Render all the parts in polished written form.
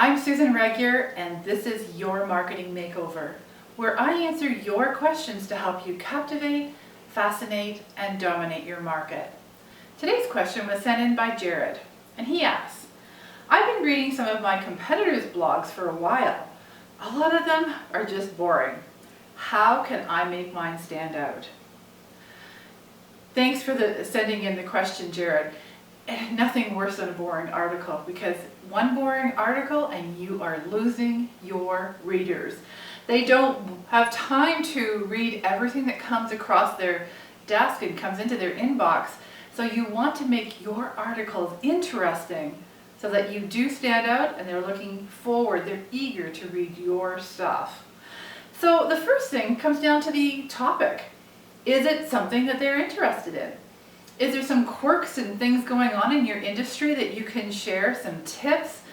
I'm Susan Regular, and this is Your Marketing Makeover, where I answer your questions to help you captivate, fascinate, and dominate your market. Today's question was sent in by Jared, and he asks, I've been reading some of my competitors' blogs for a while. A lot of them are just boring. How can I make mine stand out? Thanks for sending in the question, Jared. Nothing worse than a boring article, because one boring article and you are losing your readers. They don't have time to read everything that comes across their desk and comes into their inbox. So you want to make your articles interesting so that you do stand out and they're looking forward, they're eager to read your stuff. So the first thing comes down to the topic. Is it something that they're interested in? Is there some quirks and things going on in your industry that you can share, some tips,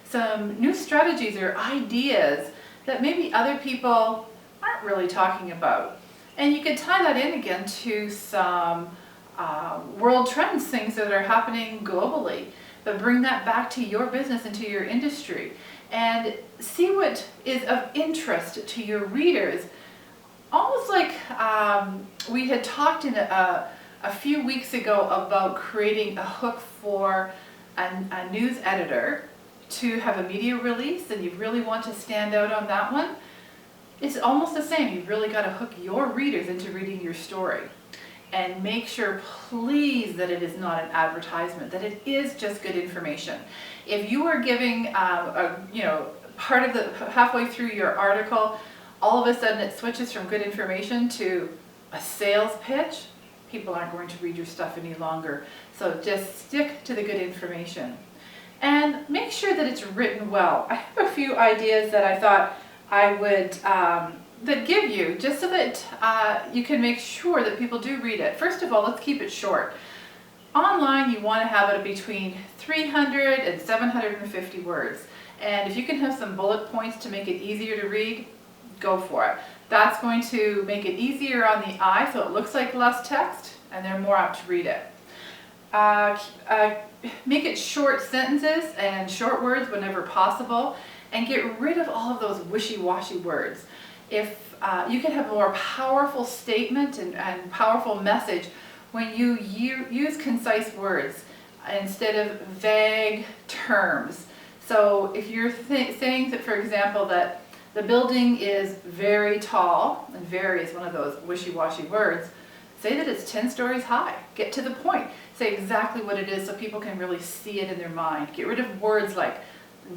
some new strategies or ideas that maybe other people aren't really talking about? And you could tie that in again to some world trends, things that are happening globally, but bring that back to your business and to your industry and see what is of interest to your readers. Almost like we had talked in a few weeks ago about creating a hook for a news editor to have a media release, and you really want to stand out on that one. It's almost the same. You've really got to hook your readers into reading your story and make sure, please, that it is not an advertisement, that it is just good information. If you are giving part of the halfway through your article, all of a sudden it switches from good information to a sales pitch, people aren't going to read your stuff any longer. So just stick to the good information. And make sure that it's written well. I have a few ideas that I thought I would that give you, just so that you can make sure that people do read it. First of all, let's keep it short. Online, you want to have it between 300 and 750 words. And if you can have some bullet points to make it easier to read, go for it. That's going to make it easier on the eye, so it looks like less text and they're more apt to read it. Make it short sentences and short words whenever possible, and get rid of all of those wishy-washy words. If you can have a more powerful statement and powerful message when you use concise words instead of vague terms. So if you're saying that, for example, that the building is very tall, and very is one of those wishy-washy words, say that it's 10 stories high. Get to the point. Say exactly what it is so people can really see it in their mind. Get rid of words like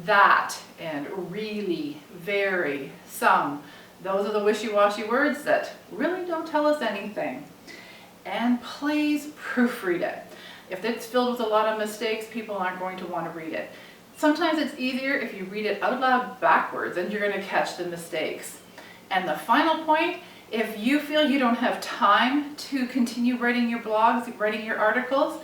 that and really, very, some. Those are the wishy-washy words that really don't tell us anything. And please proofread it. If it's filled with a lot of mistakes, people aren't going to want to read it. Sometimes it's easier if you read it out loud backwards, and you're going to catch the mistakes. And the final point, if you feel you don't have time to continue writing your blogs, writing your articles,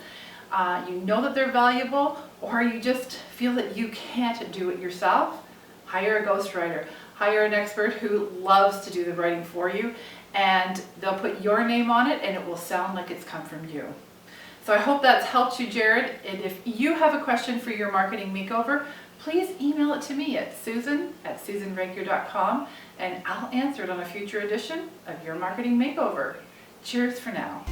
you know that they're valuable, or you just feel that you can't do it yourself, hire a ghostwriter. Hire an expert who loves to do the writing for you, and they'll put your name on it, and it will sound like it's come from you. So I hope that's helped you, Jared. And if you have a question for your marketing makeover, please email it to me at susan@susanregular.com, and I'll answer it on a future edition of Your Marketing Makeover. Cheers for now.